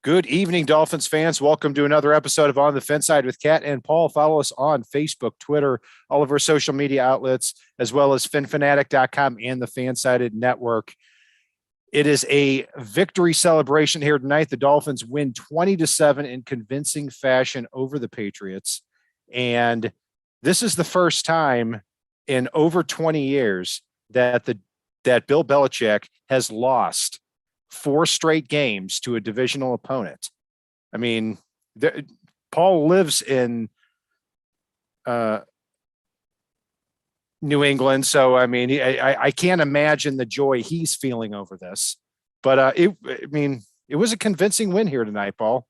Good evening, Dolphins fans. Welcome to another episode of On the Fence Side with Kat and Paul. Follow us on Facebook, Twitter, all of our social media outlets, as well as finfanatic.com and the Fansided Network. It is a victory celebration here tonight. The Dolphins win 20-7 in convincing fashion over the Patriots. And this is the first time in over 20 years that Bill Belichick has lost 4 straight games to a divisional opponent. I mean, Paul lives in New England, so I mean, I can't imagine the joy he's feeling over this. But it was a convincing win here tonight, Paul.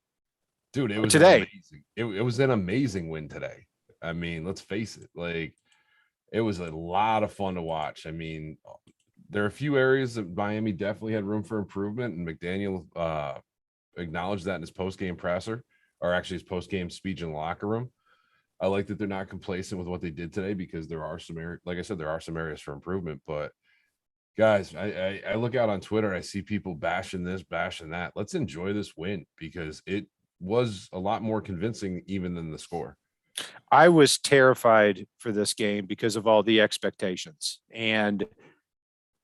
Dude, it was today. Amazing. It was an amazing win today. I mean, let's face it, like it was a lot of fun to watch. I mean, there are a few areas that Miami definitely had room for improvement, and McDaniel acknowledged that in his post-game presser, or actually his post-game speech in the locker room. I like that they're not complacent with what they did today because there are some areas, like I said, there are some areas for improvement. But guys, I look out on Twitter, I see people bashing this, bashing that. Let's enjoy this win because it was a lot more convincing even than the score. I was terrified for this game because of all the expectations. And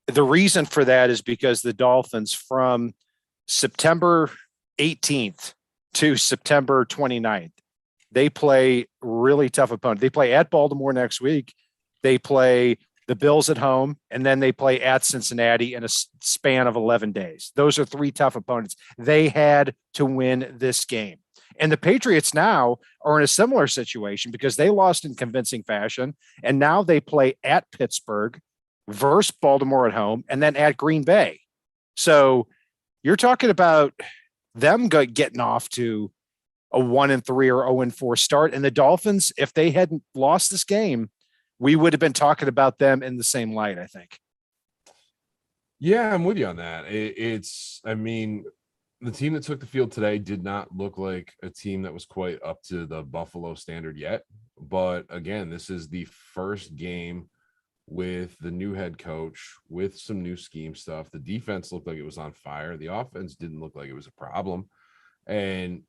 the reason for that is because the Dolphins from September 18th to September 29th, they play really tough opponents. They play at Baltimore next week. They play the Bills at home, and then they play at Cincinnati in a span of 11 days. Those are 3 tough opponents. They had to win this game. And the Patriots now are in a similar situation because they lost in convincing fashion, and now they play at Pittsburgh versus Baltimore at home, and then at Green Bay. So you're talking about them getting off to a 1-3 or 0-4 start. And the Dolphins, if they hadn't lost this game, we would have been talking about them in the same light, I think. Yeah, I'm with you on that. I mean, the team that took the field today did not look like a team that was quite up to the Buffalo standard yet. But again, this is the first game with the new head coach, with some new scheme stuff. The defense looked like it was on fire. The offense didn't look like it was a problem. And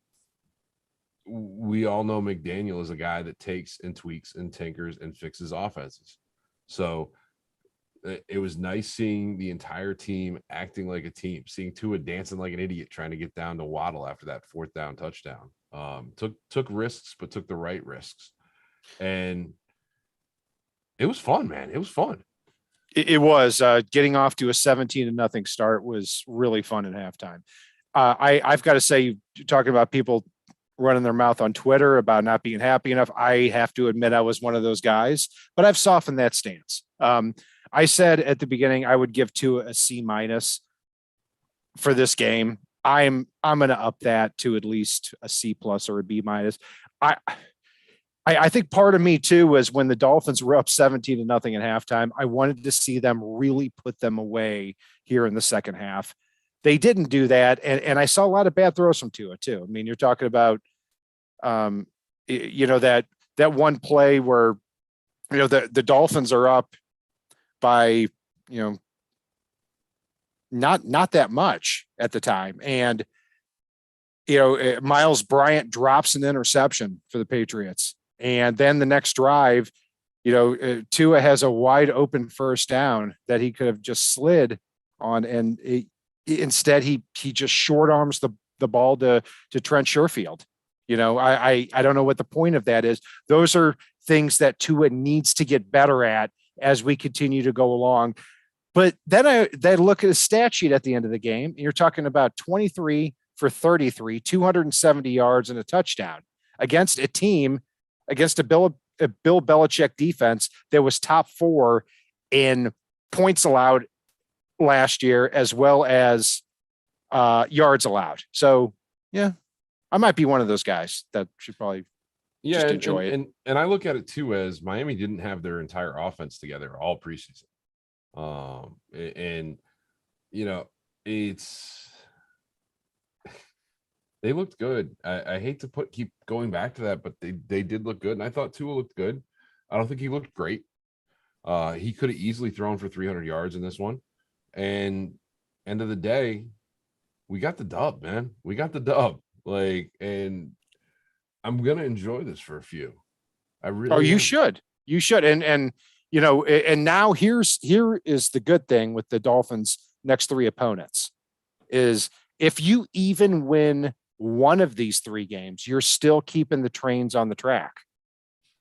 we all know McDaniel is a guy that takes and tweaks and tinkers and fixes offenses. So it was nice seeing the entire team acting like a team, seeing Tua dancing like an idiot, trying to get down to Waddle after that 4th down touchdown. Took risks, but took the right risks. And it was fun, man. It was fun. It was getting off to a 17-0 start was really fun at halftime. I've got to say, talking about people running their mouth on Twitter about not being happy enough, I have to admit I was one of those guys, but I've softened that stance. I said at the beginning I would give Tua a C- for this game. I'm going to up that to at least a C+ or a B-. I think part of me too was when the Dolphins were up 17-0 at halftime, I wanted to see them really put them away here in the second half. They didn't do that. And I saw a lot of bad throws from Tua too. I mean, you're talking about, that one play where, the Dolphins are up by, not that much at the time. And, Miles Bryant drops an interception for the Patriots. And then the next drive, Tua has a wide open 1st down that he could have just slid on. And instead he just short arms the ball to Trent Sherfield. I don't know what the point of that is. Those are things that Tua needs to get better at as we continue to go along. But then I look at a stat sheet at the end of the game, and you're talking about 23 for 33, 270 yards and a touchdown against a Bill Belichick defense that was top 4 in points allowed last year, as well as yards allowed. So, yeah, I might be one of those guys that should probably just enjoy it. And I look at it too as Miami didn't have their entire offense together all preseason. They looked good. I hate to keep going back to that, but they did look good. And I thought Tua looked good. I don't think he looked great. He could have easily thrown for 300 yards in this one. And end of the day, we got the dub, man. We got the dub. Like, and I'm gonna enjoy this for a few. I Oh, really you am. should. You should. And you know, and now here is the good thing with the Dolphins' next three opponents is if you even win one of these three games, you're still keeping the trains on the track.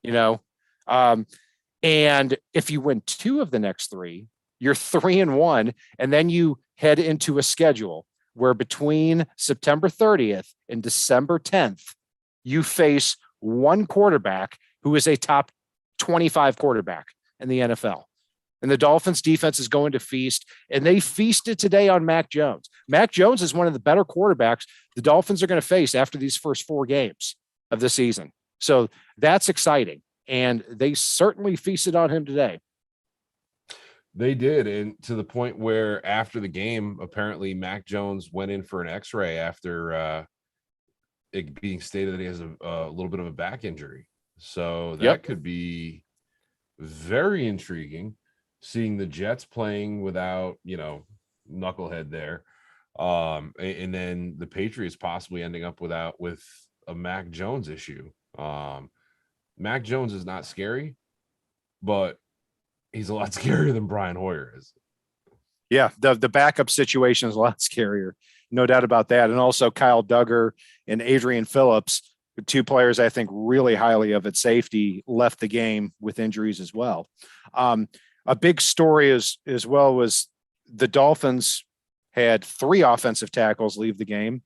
You know, um, and if you win two of the next three, you're 3-1, and then you head into a schedule where between September 30th and December 10th, you face one quarterback who is a top 25 quarterback in the NFL. And the Dolphins defense is going to feast, and they feasted today on Mac Jones. Mac Jones is one of the better quarterbacks the Dolphins are going to face after these first four games of the season. So that's exciting. And they certainly feasted on him today. They did, and to the point where after the game, apparently Mac Jones went in for an X-ray after it being stated that he has a little bit of a back injury. So that could be very intriguing, seeing the Jets playing without, knucklehead there, and then the Patriots possibly ending up with a Mac Jones issue. Mac Jones is not scary, but he's a lot scarier than Brian Hoyer is. Yeah, the backup situation is a lot scarier, no doubt about that. And also Kyle Duggar and Adrian Phillips, the two players I think really highly of at safety, left the game with injuries as well. A big story as well was the Dolphins had three offensive tackles leave the game: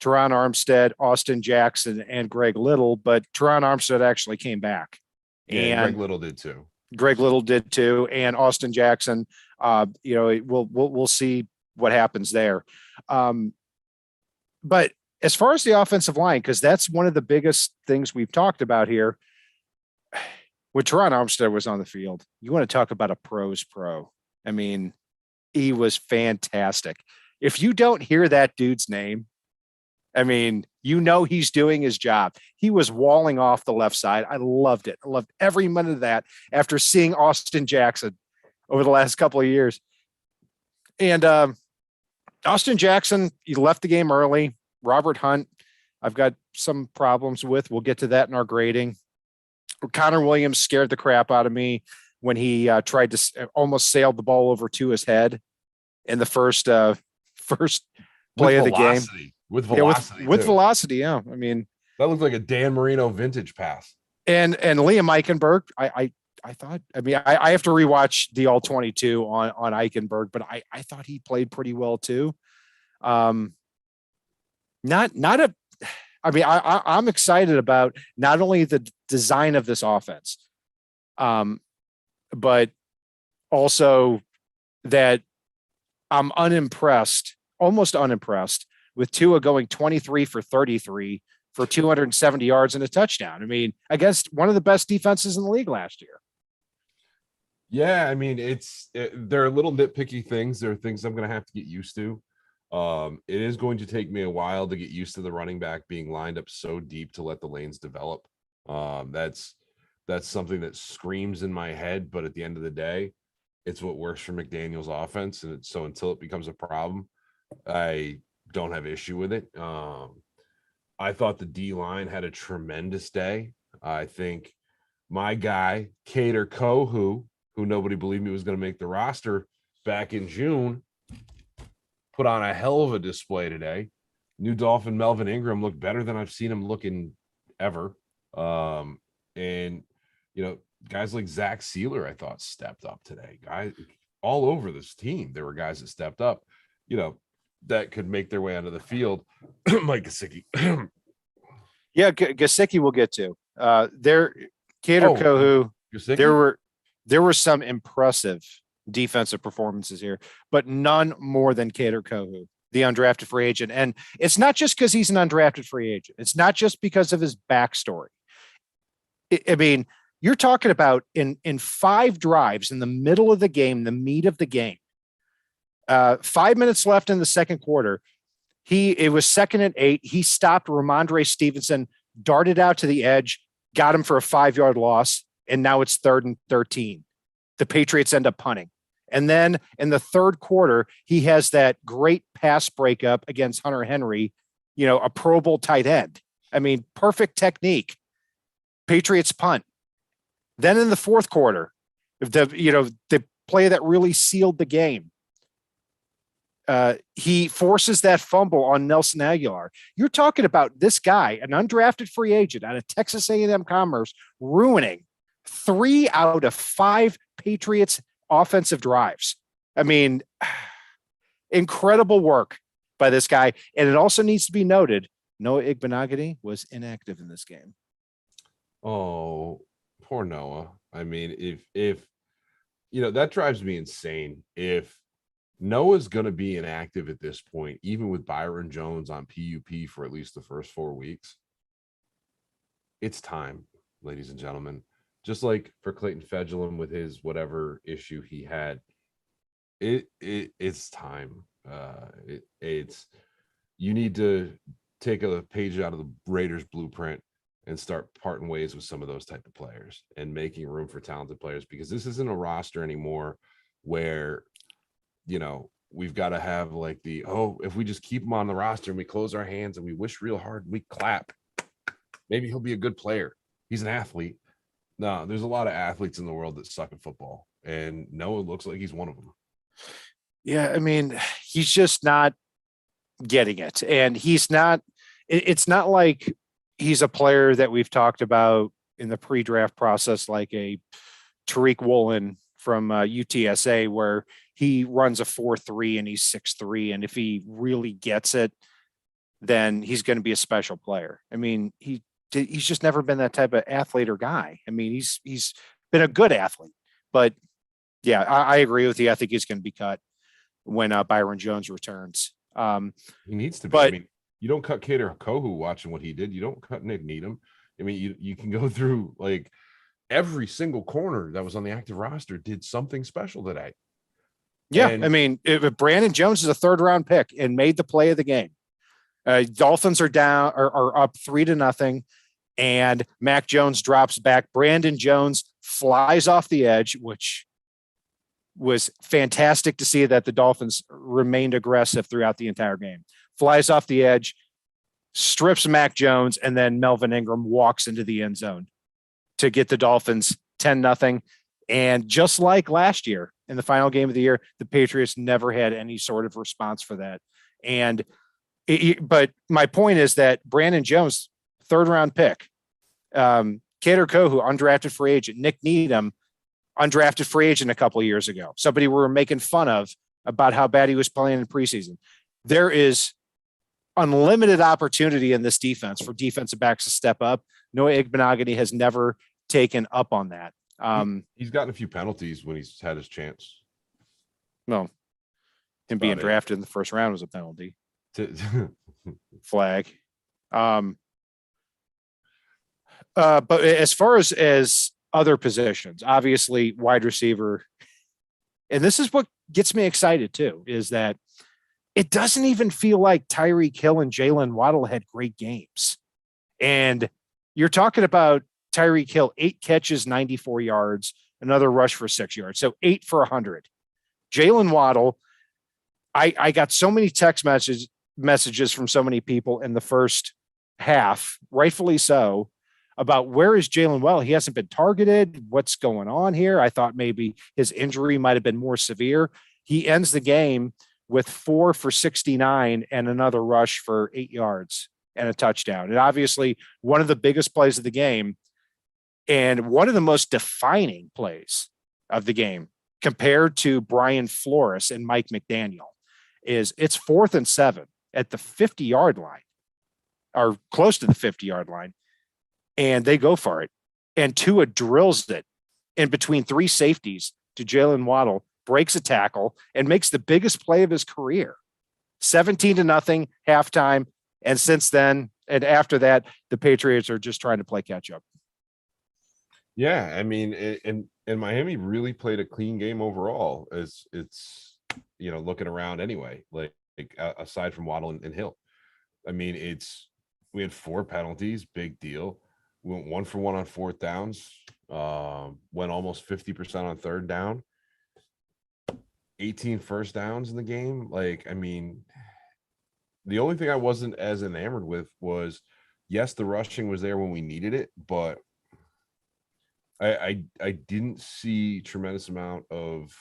Teron Armstead, Austin Jackson, and Greg Little. But Teron Armstead actually came back. Yeah, and Greg Little did too. Greg Little did too, and Austin Jackson. We'll see what happens there. But as far as the offensive line, because that's one of the biggest things we've talked about here. When Teron Armstead was on the field, you want to talk about a pro's pro. I mean, he was fantastic. If you don't hear that dude's name, I mean, he's doing his job. He was walling off the left side. I loved it. I loved every minute of that after seeing Austin Jackson over the last couple of years. And Austin Jackson, he left the game early. Robert Hunt, I've got some problems with. We'll get to that in our grading. Connor Williams scared the crap out of me when he tried to almost sail the ball over to his head in the first play of the game. With velocity. With velocity, yeah. I mean, that looked like a Dan Marino vintage pass. And Liam Eichenberg, I thought, I have to rewatch the all 22 on Eichenberg, but I thought he played pretty well too. I'm excited about not only the design of this offense, but also that I'm almost unimpressed with Tua going 23 for 33 for 270 yards and a touchdown. I mean, against one of the best defenses in the league last year. Yeah, I mean, there are little nitpicky things. There are things I'm going to have to get used to. It is going to take me a while to get used to the running back being lined up so deep to let the lanes develop. That's something that screams in my head, but at the end of the day, it's what works for McDaniel's offense. And so until it becomes a problem, I don't have issue with it. I thought the D line had a tremendous day. I think my guy, Kader Kohou, who nobody believed me was going to make the roster back in June, put on a hell of a display today. New Dolphin Melvin Ingram looked better than I've seen him looking ever. And guys like Zach Sealer, I thought, stepped up today. Guys all over this team, there were guys that stepped up, that could make their way onto the field. Mike Gesicki. Yeah, Gesicki we'll get to. Kader Kohou, Gesicki? There were some impressive defensive performances here, but none more than Kader Kohou, the undrafted free agent. And it's not just because he's an undrafted free agent. It's not just because of his backstory. You're talking about in 5 drives in the middle of the game, the meat of the game, 5 minutes left in the second quarter. It was 2nd and 8. He stopped Ramondre Stevenson, darted out to the edge, got him for a 5-yard loss. And now it's 3rd and 13. The Patriots end up punting. And then in the third quarter, he has that great pass breakup against Hunter Henry, a Pro Bowl tight end. I mean, perfect technique. Patriots punt. Then in the fourth quarter, the play that really sealed the game, he forces that fumble on Nelson Aguilar. You're talking about this guy, an undrafted free agent out of Texas A&M Commerce, ruining 3 out of 5 Patriots offensive drives. I mean, incredible work by this guy. And it also needs to be noted, Noah Igbenogany was inactive in this game. Oh, poor Noah. I mean, if that drives me insane. If Noah's going to be inactive at this point, even with Byron Jones on PUP for at least the first 4 weeks, it's time, ladies and gentlemen. Just like for Clayton Fejedelem with his whatever issue he had, it's time. It's you need to take a page out of the Raiders blueprint and start parting ways with some of those type of players and making room for talented players, because this isn't a roster anymore where we've got to have like if we just keep him on the roster and we close our hands and we wish real hard and we clap, maybe he'll be a good player. He's an athlete. No, there's a lot of athletes in the world that suck at football, and Noah looks like he's one of them. Yeah, I mean, he's just not getting it. And it's not like he's a player that we've talked about in the pre-draft process, like a Tariq Woolen from UTSA, where he runs a 4.3 and he's 6'3". And if he really gets it, then he's going to be a special player. I mean, he's just never been that type of athlete or guy. I mean, he's been a good athlete, but yeah, I agree with you. I think he's going to be cut when Byron Jones returns. He needs to be. But, I mean, you don't cut Kader Kohu watching what he did. You don't cut Nick Needham. I mean, you can go through like every single corner that was on the active roster did something special today. Yeah, I mean, if Brandon Jones is a 3rd-round pick and made the play of the game, Dolphins are up 3-0, and Mac Jones drops back. Brandon Jones flies off the edge, which was fantastic to see that the Dolphins remained aggressive throughout the entire game. Flies off the edge, strips Mac Jones, and then Melvin Ingram walks into the end zone to get the Dolphins 10-0. And just like last year in the final game of the year, the Patriots never had any sort of response for that. And but my point is that Brandon Jones, 3rd-round pick, Kader Kohu, undrafted free agent, Nick Needham, undrafted free agent a couple of years ago, somebody we were making fun of about how bad he was playing in preseason. There is unlimited opportunity in this defense for defensive backs to step up. Noah Igbenogany has never taken up on that. He's gotten a few penalties when he's had his chance. No, him being drafted in the first round was a penalty. Flag. But as far as other positions, obviously wide receiver, and this is what gets me excited too, is that it doesn't even feel like Tyreek Hill and Jalen Waddle had great games. And you're talking about Tyreek Hill, 8 catches, 94 yards, another rush for 6 yards. So 8 for 100. Jalen Waddle, I got so many text messages from so many people in the first half, rightfully so, about where is Jalen Waddle? He hasn't been targeted. What's going on here? I thought maybe his injury might have been more severe. He ends the game with 4 for 69 and another rush for 8 yards and a touchdown. And obviously one of the biggest plays of the game and one of the most defining plays of the game compared to Brian Flores and Mike McDaniel is it's 4th and 7 at the 50-yard line or close to the 50-yard line. And they go for it. And Tua drills it in between 3 safeties to Jalen Waddle, breaks a tackle, and makes the biggest play of his career. 17-0 halftime. And since then, and after that, the Patriots are just trying to play catch up. Yeah, I mean, and Miami really played a clean game overall. As it's looking around anyway, like aside from Waddle and Hill. I mean, we had 4 penalties, big deal. We went 1 for 1 on 4th downs. Went almost 50% on 3rd down. 18 first downs in the game. Like, I mean, the only thing I wasn't as enamored with was, yes, the rushing was there when we needed it, but I didn't see tremendous amount of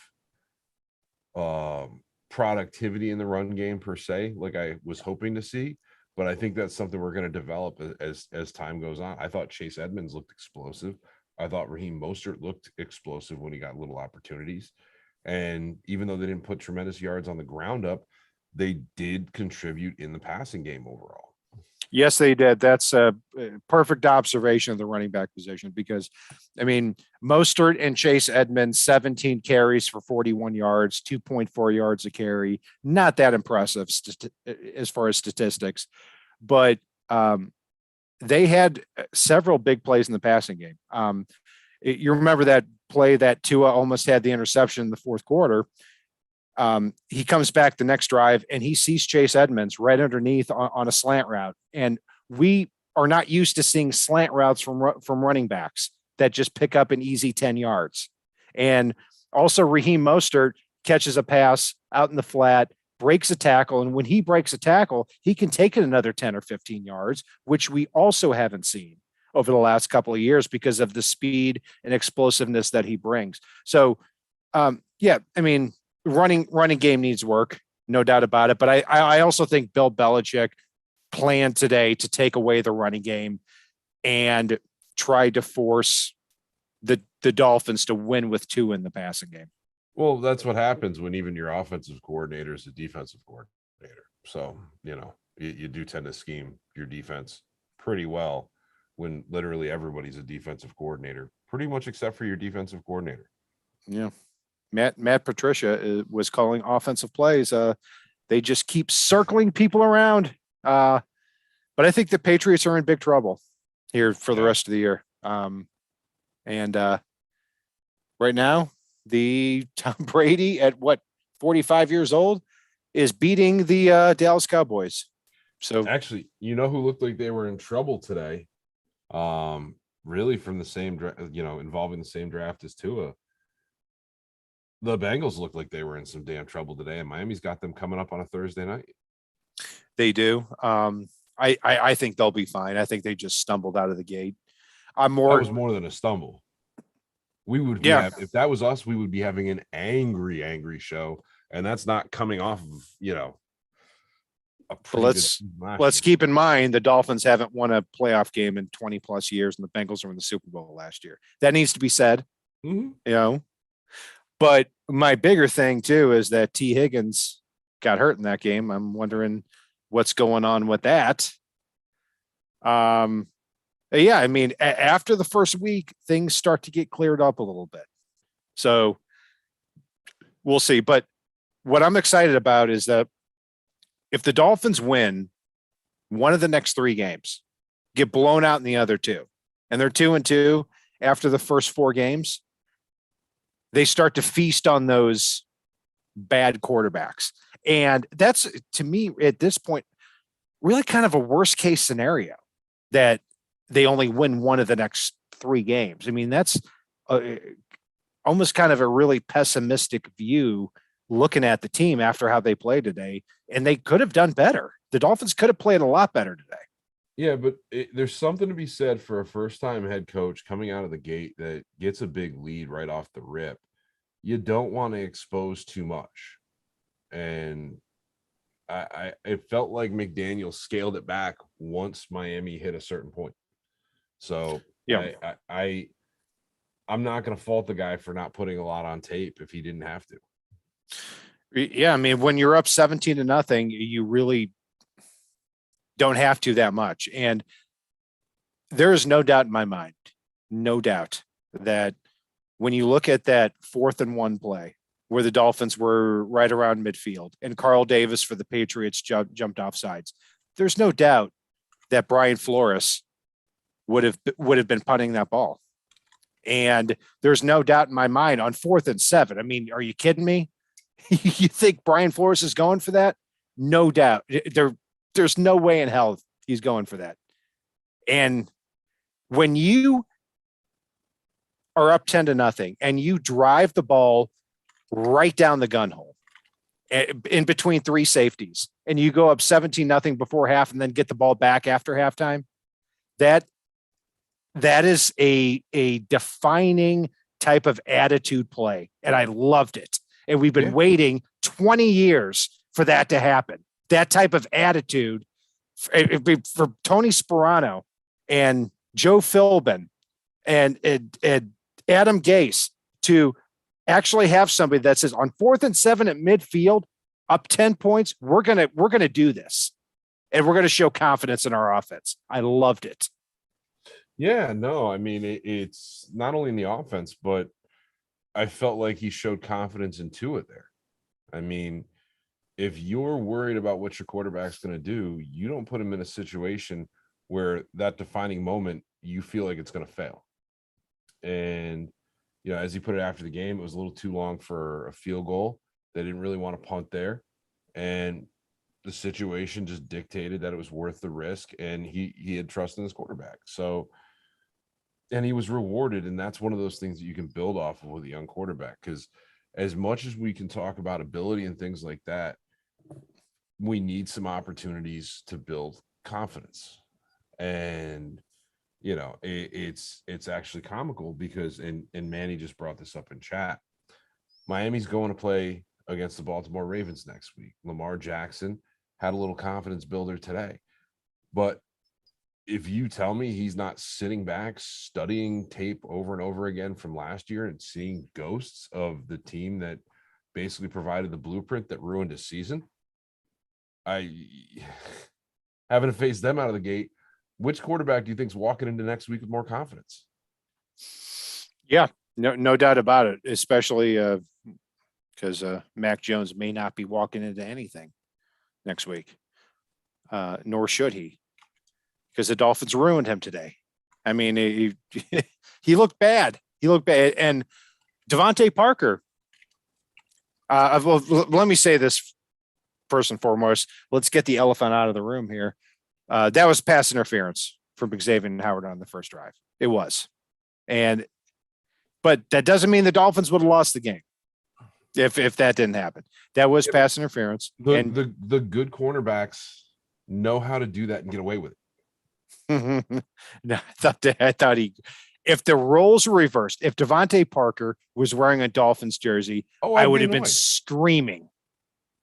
productivity in the run game per se, like I was hoping to see. But I think that's something we're going to develop as time goes on. I thought Chase Edmonds looked explosive. I thought Raheem Mostert looked explosive when he got little opportunities. And even though they didn't put tremendous yards on the ground up, they did contribute in the passing game overall. Yes, they did. That's a perfect observation of the running back position because, I mean, Mostert and Chase Edmonds, 17 carries for 41 yards, 2.4 yards a carry. Not that impressive as far as statistics, but they had several big plays in the passing game. You remember that play that Tua almost had the interception in the fourth quarter. He comes back the next drive and he sees Chase Edmonds right underneath on a slant route. And we are not used to seeing slant routes from running backs that just pick up an easy 10 yards. And also Raheem Mostert catches a pass out in the flat, breaks a tackle. And when he breaks a tackle, he can take it another 10 or 15 yards, which we also haven't seen over the last couple of years because of the speed and explosiveness that he brings. So, yeah, I mean, running game needs work, no doubt about it. But I also think Bill Belichick planned today to take away the running game and try to force the Dolphins to win with two in the passing game. Well, that's what happens when even your offensive coordinator is a defensive coordinator. So, you know, you do tend to scheme your defense pretty well when literally everybody's a defensive coordinator, pretty much except for your defensive coordinator. Yeah. Matt Patricia was calling offensive plays. They just keep circling people around. But I think the Patriots are in big trouble here for the rest of the year. And right now, the Tom Brady at 45 years old is beating the Dallas Cowboys. So actually, you know who looked like they were in trouble today? Really from the same, involving the same draft as Tua. The Bengals look like they were in some damn trouble today, and Miami's got them coming up on a Thursday night. They do. I think they'll be fine. I think they just stumbled out of the gate. That was more than a stumble. We would be if that was us, we would be having an angry show, and that's not coming off of a pretty let's keep in mind the Dolphins haven't won a playoff game in 20 plus years, and the Bengals were in the Super Bowl last year. That needs to be said. Mm-hmm. You know. But my bigger thing, too, is that T. Higgins got hurt in that game. I'm wondering what's going on with that. Yeah, I mean, after the first week, things start to get cleared up a little bit. So we'll see. But what I'm excited about is that if the Dolphins win one of the next three games, get blown out in the other two, and they're 2-2 after the first four games, they start to feast on those bad quarterbacks. And that's, to me, at this point, really kind of a worst case scenario that they only win one of the next three games. I mean, that's almost kind of a really pessimistic view looking at the team after how they played today. And they could have done better. The Dolphins could have played a lot better today. Yeah, but there's something to be said for a first-time head coach coming out of the gate that gets a big lead right off the rip. You don't want to expose too much. And it felt like McDaniel scaled it back once Miami hit a certain point. So yeah, I'm not going to fault the guy for not putting a lot on tape if he didn't have to. Yeah, I mean, when you're up 17-0, you really don't have to that much. And there is no doubt in my mind, no doubt that when you look at that 4th and 1 play where the Dolphins were right around midfield and Carl Davis for the Patriots jumped off sides, there's no doubt that Brian Flores would have been punting that ball. And there's no doubt in my mind on 4th and 7. I mean, are you kidding me? You think Brian Flores is going for that? No doubt. There's no way in hell he's going for that. And when you are up 10-0 and you drive the ball right down the gun hole in between three safeties, and you go up 17-0 before half and then get the ball back after halftime. That is a defining type of attitude play, and I loved it. And we've been waiting 20 years for that to happen. That type of attitude for Tony Sperano and Joe Philbin and Adam Gase to actually have somebody that says on 4th and 7 at midfield, up 10 points, we're gonna do this, and we're gonna show confidence in our offense. I loved it. Yeah, no, I mean it's not only in the offense, but I felt like he showed confidence in Tua there. I mean, if you're worried about what your quarterback's going to do, you don't put him in a situation where that defining moment you feel like it's going to fail. And as he put it after the game, it was a little too long for a field goal. They didn't really want to punt there, and the situation just dictated that it was worth the risk, and he had trust in his quarterback. So, and he was rewarded, and that's one of those things that you can build off of with a young quarterback, because as much as we can talk about ability and things like that, we need some opportunities to build confidence. And it's actually comical because and Manny just brought this up in chat. Miami's going to play against the Baltimore Ravens next week. Lamar Jackson had a little confidence builder today, but if you tell me he's not sitting back studying tape over and over again from last year and seeing ghosts of the team that basically provided the blueprint that ruined his season, I having to face them out of the gate. Which quarterback do you think's walking into next week with more confidence? Yeah, no doubt about it, especially because Mac Jones may not be walking into anything next week, nor should he, because the Dolphins ruined him today. I mean, he looked bad. He looked bad. And Devontae Parker, let me say this first and foremost. Let's get the elephant out of the room here. That was pass interference from Xavier Howard on the first drive. It was. But that doesn't mean the Dolphins would have lost the game if that didn't happen. That was pass interference. The good cornerbacks know how to do that and get away with it. No, I thought if the roles were reversed, if Devontae Parker was wearing a Dolphins jersey, I would have been screaming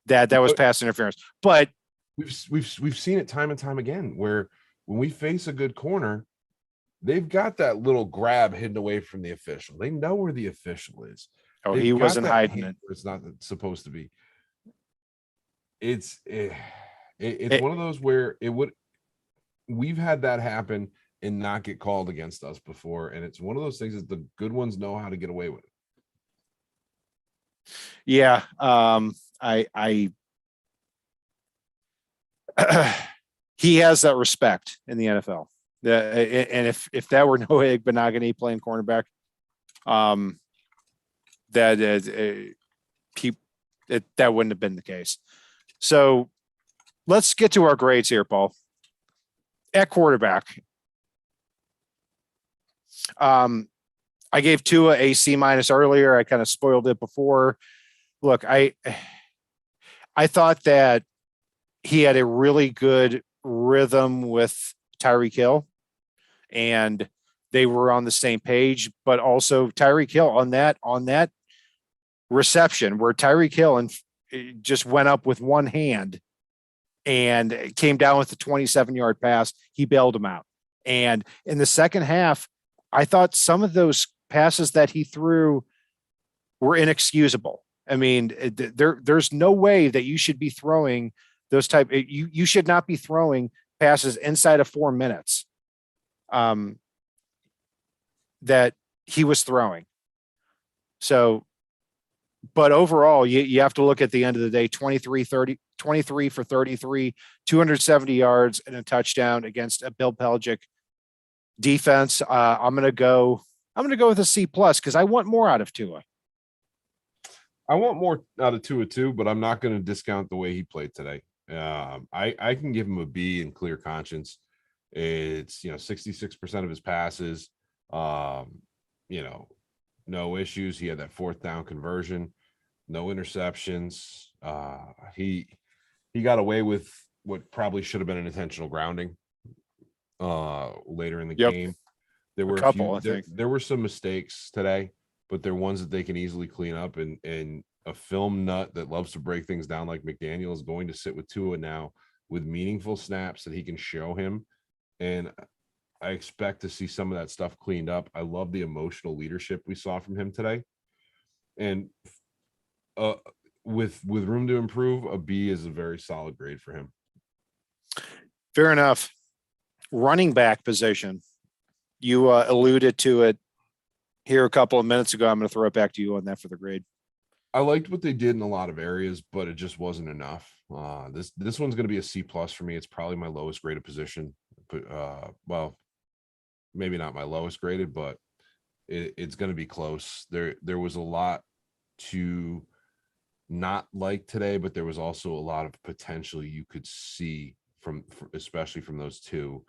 that was pass interference. But we've seen it time and time again where when we face a good corner, they've got that little grab hidden away from the official. They know where the official is. Oh, he wasn't hiding it. It's not supposed to be. It's one of those where we've had that happen and not get called against us before. And it's one of those things that the good ones know how to get away with it. Yeah. He has that respect in the NFL. And if that were Noah Igbenogany playing cornerback, that wouldn't have been the case. So let's get to our grades here, Paul. At quarterback, I gave Tua a C- earlier. I kind of spoiled it before. Look, I thought that he had a really good rhythm with Tyreek Hill, and they were on the same page. But also Tyreek Hill on that reception where Tyreek Hill just went up with one hand and came down with a 27-yard pass. He bailed him out. And in the second half, I thought some of those passes that he threw were inexcusable. I mean, there's no way that you should be throwing those type. You should not be throwing passes inside of 4 minutes that he was throwing. So, but overall, you have to look at the end of the day, 23 for 33, 270 yards and a touchdown against a Bill Belichick defense. I'm going to go with a C+ because I want more out of Tua. I want more out of Tua too, but I'm not going to discount the way he played today. I can give him a B in clear conscience. It's 66% of his passes, no issues. He had that 4th down conversion. no interceptions. He got away with what probably should have been an intentional grounding later in the Yep. game. There were A couple, I think. there were some mistakes today, but they're ones that they can easily clean up. And a film nut that loves to break things down like McDaniel is going to sit with Tua now with meaningful snaps that he can show him. And I expect to see some of that stuff cleaned up. I love the emotional leadership we saw from him today. And with room to improve, a B is a very solid grade for him. Fair enough. Running back position. You alluded to it here a couple of minutes ago. I'm going to throw it back to you on that for the grade. I liked what they did in a lot of areas, but it just wasn't enough. This one's going to be a C+ for me. It's probably my lowest graded position. But well, maybe not my lowest graded, but it's going to be close. There was a lot to not like today, but there was also a lot of potential you could see from especially from those two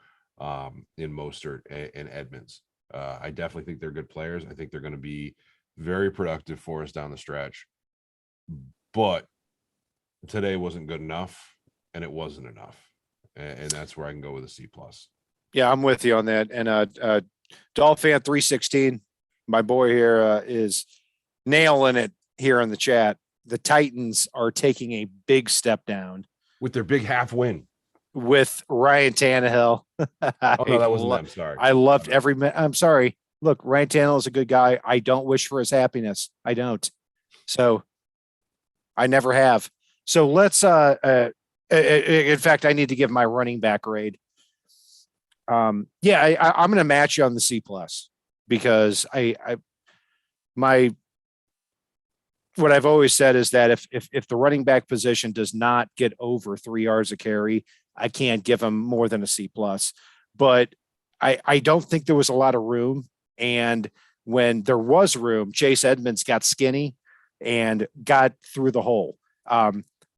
in Mostert and Edmonds. I definitely think they're good players. I think they're going to be very productive for us down the stretch. But today wasn't good enough, and it wasn't enough. And that's where I can go with a C+. Yeah, I'm with you on that. And Dolphin fan 316, my boy here is nailing it here in the chat. The Titans are taking a big step down with their big half win with Ryan Tannehill. Oh no, that wasn't them. Sorry. I loved every minute. I'm sorry. Look, Ryan Tannehill is a good guy. I don't wish for his happiness. I don't. So I never have. So let's in fact, I need to give my running back grade. I'm going to match you on the C+ because what I've always said is that if the running back position does not get over 3 yards a carry, I can't give him more than a C+. But I don't think there was a lot of room. And when there was room, Chase Edmonds got skinny and got through the hole.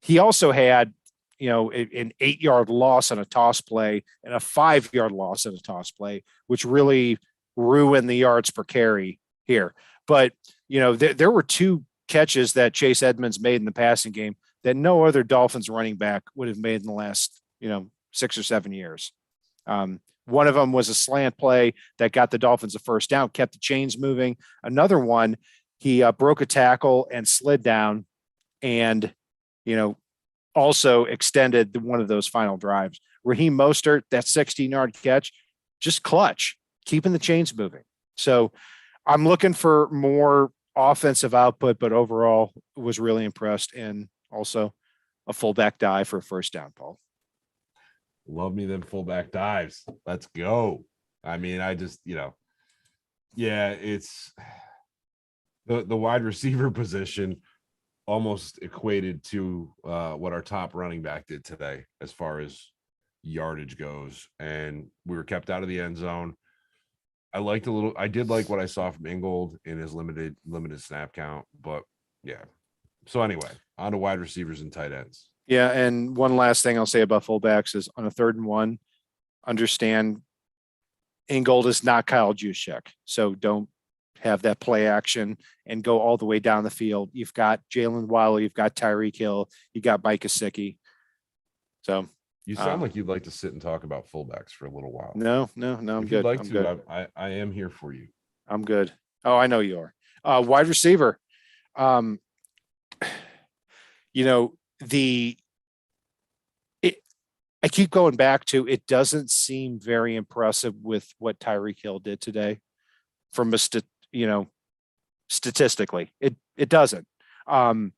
He also had, an 8-yard loss on a toss play and a 5-yard loss on a toss play, which really ruined the yards per carry here. But, there were 2 catches that Chase Edmonds made in the passing game that no other Dolphins running back would have made in the last, 6 or 7 years. One of them was a slant play that got the Dolphins a first down, kept the chains moving. Another one, he broke a tackle and slid down and, also extended one of those final drives. Raheem Mostert, that 16-yard catch, just clutch, keeping the chains moving. So I'm looking for more offensive output, but overall was really impressed. And also a fullback dive for a first down, Paul. Love me them fullback dives. Let's go. I mean, I just, it's the wide receiver position almost equated to what our top running back did today as far as yardage goes. And we were kept out of the end zone. I did like what I saw from Ingold in his limited snap count, but yeah. So anyway, on to wide receivers and tight ends. Yeah, and one last thing I'll say about fullbacks is on a 3rd and 1, understand Ingold is not Kyle Juszczyk, so don't have that play action and go all the way down the field. You've got Jalen Wiley, you've got Tyreek Hill, you got Mike Gesicki. So you sound like you'd like to sit and talk about fullbacks for a little while. No, I'm if good. You'd like I'm to, good. I am here for you. I'm good. Oh, I know you are. Wide receiver. I keep going back to it doesn't seem very impressive with what Tyreek Hill did today from statistically. It doesn't. But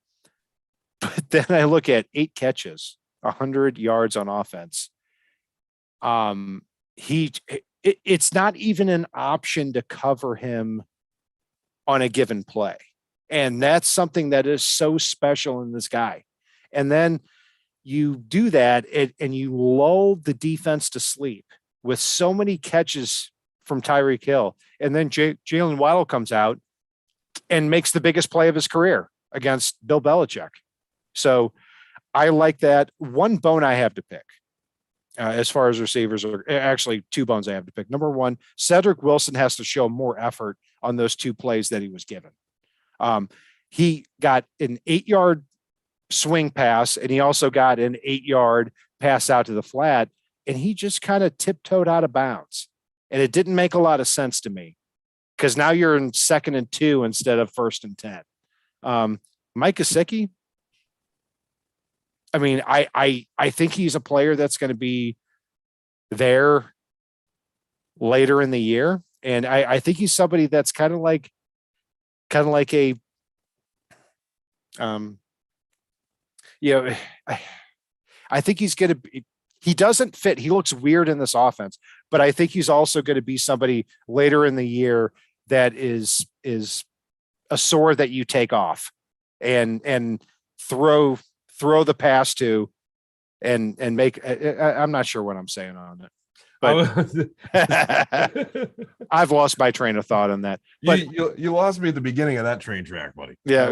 then I look at 8 catches, 100 yards on offense. It's not even an option to cover him on a given play. And that's something that is so special in this guy. And then you do that and you lull the defense to sleep with so many catches from Tyreek Hill. And then Jalen Waddle comes out and makes the biggest play of his career against Bill Belichick. So I like that. One bone I have to pick as far as receivers are actually 2 bones I have to pick. Number 1, Cedric Wilson has to show more effort on those 2 plays that he was given. he got an 8-yard swing pass, and he also got an 8-yard pass out to the flat, and he just kind of tiptoed out of bounds. And it didn't make a lot of sense to me because now you're in 2nd and 2 instead of 1st and 10. Mike Gesicki, I mean, I think he's a player that's going to be there later in the year. And I think he's somebody that's kind of like a, I think he's going to be, he doesn't fit. He looks weird in this offense, but I think he's also going to be somebody later in the year that is a sword that you take off and throw the pass to and make, I'm not sure what I'm saying on it, but I've lost my train of thought on that. But you lost me at the beginning of that train track, buddy. Yeah,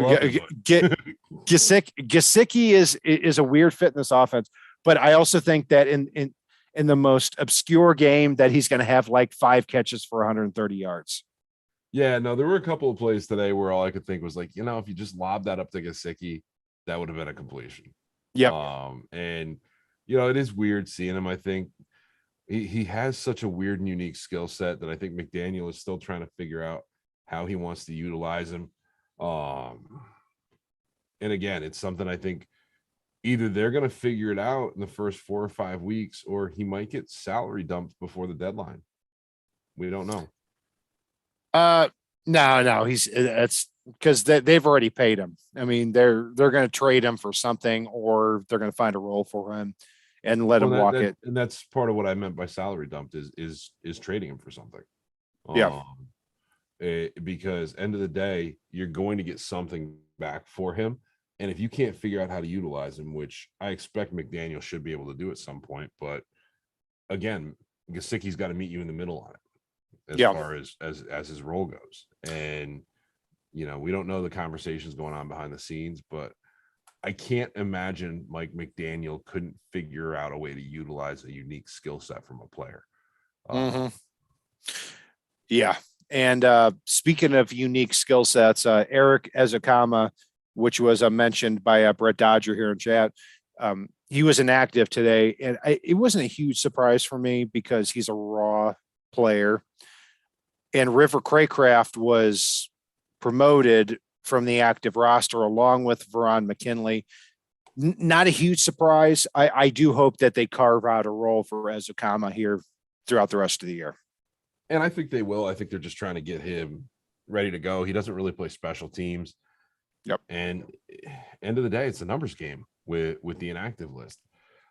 Gesicki is a weird fit in this offense, but I also think that in the most obscure game that he's going to have like 5 catches for 130 yards. Yeah, no, there were a couple of plays today where all I could think was like, if you just lob that up to Gesicki, that would have been a completion. Yeah. And it is weird seeing him. I think he has such a weird and unique skill set that I think McDaniel is still trying to figure out how he wants to utilize him. And again, it's something I think either they're going to figure it out in the first 4 or 5 weeks, or he might get salary dumped before the deadline. We don't know. No, it's because they've already paid him. I mean, they're going to trade him for something, or they're going to find a role for him and let him walk it. And that's part of what I meant by salary dumped is trading him for something. Yeah. Because end of the day, you're going to get something back for him. And if you can't figure out how to utilize him, which I expect McDaniel should be able to do at some point, but again, Gesicki's got to meet you in the middle on it as far as his role goes. And we don't know the conversations going on behind the scenes, but I can't imagine Mike McDaniel couldn't figure out a way to utilize a unique skill set from a player. Yeah. And speaking of unique skill sets, Eric Ezekama, which was mentioned by Brett Dodger here in chat, he was inactive today. And it wasn't a huge surprise for me because he's a raw player. And River Craycraft was promoted from the active roster along with Veron McKinley. Not a huge surprise. I do hope that they carve out a role for Ezekama here throughout the rest of the year. And I think they will. I think they're just trying to get him ready to go. He doesn't really play special teams. Yep. And end of the day, it's a numbers game with the inactive list.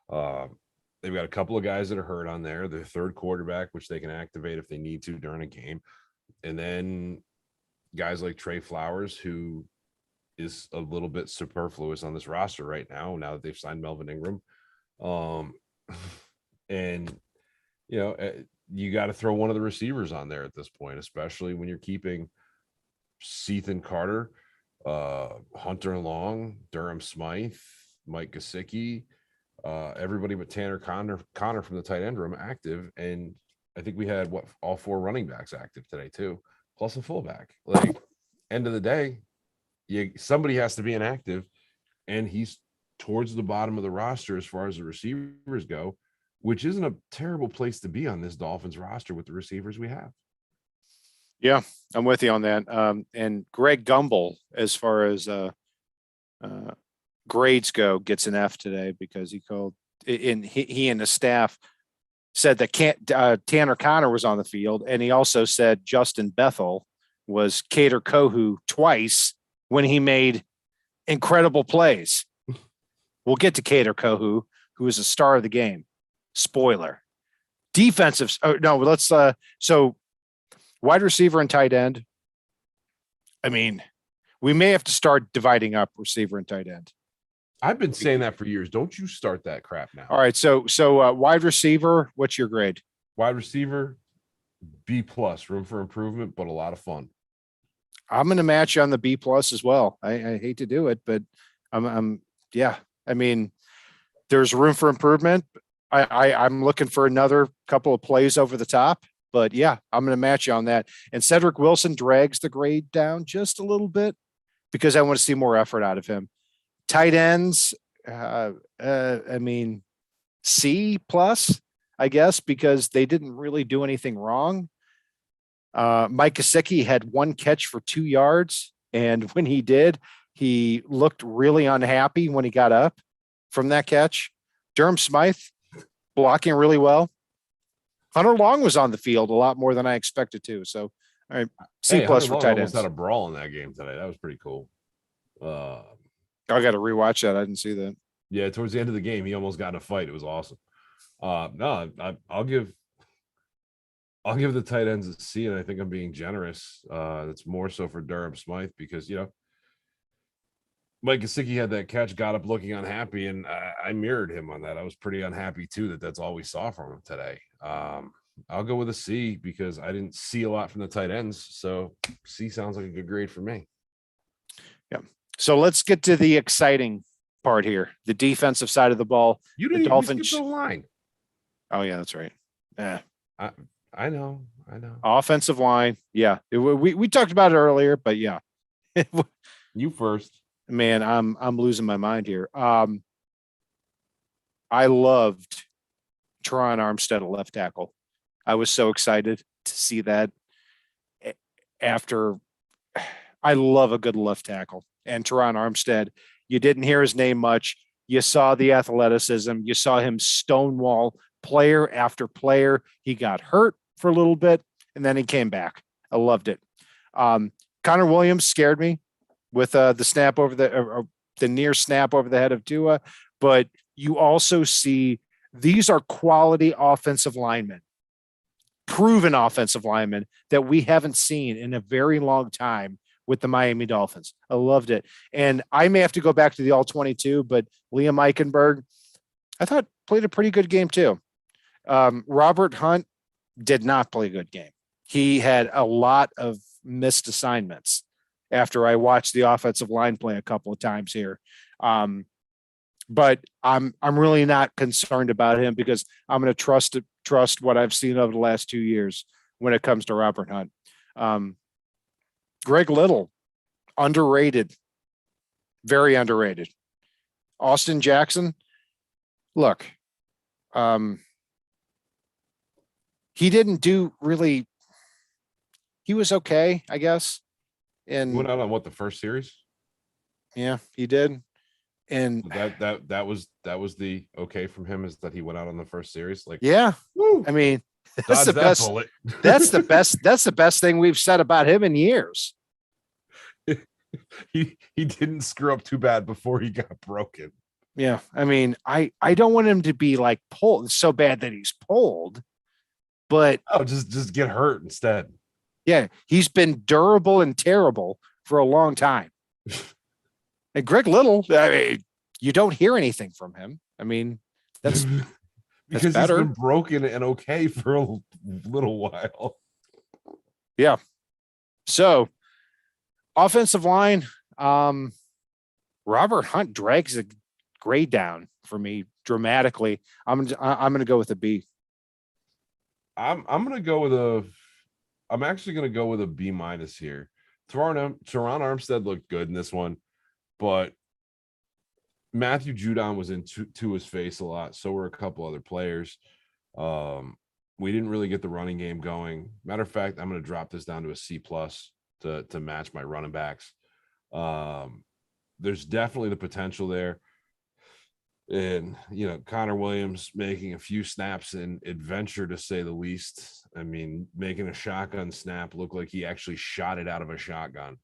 They've got a couple of guys that are hurt on there. Their third quarterback, which they can activate if they need to during a game. And then guys like Trey Flowers, who is a little bit superfluous on this roster right now that they've signed Melvin Ingram. And, you got to throw one of the receivers on there at this point, especially when you're keeping Ethan Carter, Hunter Long, Durham Smythe, Mike Gesicki, everybody but Tanner Connor from the tight end room active. And I think we had all 4 running backs active today too, plus a fullback. Like, end of the day, somebody has to be inactive, and he's towards the bottom of the roster as far as the receivers go, which isn't a terrible place to be on this Dolphins roster with the receivers we have. Yeah, I'm with you on that. And Greg Gumbel, as far as grades go, gets an F today because he and the staff said that Tanner Connor was on the field, and he also said Justin Bethel was Cater Kohu twice when he made incredible plays. We'll get to Cater Kohu, who is a star of the game. Spoiler. Defensive. Oh, no, let's so wide receiver and tight end. I mean, we may have to start dividing up receiver and tight end. I've been saying that for years. Don't you start that crap now. All right. So wide receiver, what's your grade? Wide receiver, B+, room for improvement, but a lot of fun. I'm going to match you on the B+ as well. I hate to do it, but yeah. I mean, there's room for improvement. I'm looking for another couple of plays over the top, but yeah, I'm going to match you on that. And Cedric Wilson drags the grade down just a little bit. because I want to see more effort out of him. Tight ends, I mean, C plus, I guess, because they didn't really do anything wrong. Mike Gesicki had one catch for 2 yards, and when he did, he looked really unhappy when he got up from that catch. Durham Smythe blocking really well. Hunter Long was on the field a lot more than I expected to. So, all right, C plus for tight ends. Almost had a brawl in that game today. That was pretty cool. I got to rewatch that. I didn't see that. Yeah, towards the end of the game, he almost got in a fight. It was awesome. No, I'll give the tight ends a C, and I think I'm being generous. That's more so for Durham Smythe because Mike Gesicki had that catch, got up looking unhappy, and I mirrored him on that. I was pretty unhappy too that's all we saw from him today. I'll go with a C because I didn't see a lot from the tight ends, so C sounds like a good grade for me. Yeah. So let's get to the exciting part here: the defensive side of the ball. You didn't even skip the line. Oh yeah, that's right. Yeah, I know. Offensive line. Yeah, we talked about it earlier, but yeah, you first. Man, I'm losing my mind here. I loved Teron Armstead, a left tackle. I was so excited to see that. After, I love a good left tackle, and Teron Armstead. You didn't hear his name much. You saw the athleticism. You saw him stonewall player after player. He got hurt for a little bit, and then he came back. I loved it. Connor Williams scared me with the snap over the near snap over the head of Tua, but you also see these are quality offensive linemen, proven offensive linemen that we haven't seen in a very long time with the Miami Dolphins. I loved it. And I may have to go back to the all-22, but Liam Eichenberg, I thought played a pretty good game too. Robert Hunt did not play a good game. He had a lot of missed assignments after I watched the offensive line play a couple of times here. But I'm really not concerned about him because I'm going to trust what I've seen over the last 2 years when it comes to Robert Hunt. Greg Little, underrated, very underrated. Austin Jackson, look, he didn't do really. He was okay, I guess. And went out on what, the first series? Yeah, he did. And that was the okay from him, is that he went out on the first series. Like, yeah, woo, I mean, that's the best. Bullet. That's the best. That's the best thing we've said about him in years. He didn't screw up too bad before he got broken. Yeah, I mean, I don't want him to be like pulled so bad that he's pulled, but just get hurt instead. Yeah, he's been durable and terrible for a long time. And Greg Little, I mean, you don't hear anything from him. I mean, that's because better. He's been broken and okay for a little while. Yeah. So, offensive line, Robert Hunt drags a grade down for me dramatically. I'm going to go with a B. I'm going to go with I'm actually going to go with a B- here. Teron Armstead looked good in this one, but Matthew Judon was to his face a lot. So were a couple other players. We didn't really get the running game going. Matter of fact, I'm going to drop this down to a C+ to match my running backs. There's definitely the potential there. And, Connor Williams making a few snaps in adventure, to say the least. I mean, making a shotgun snap look like he actually shot it out of a shotgun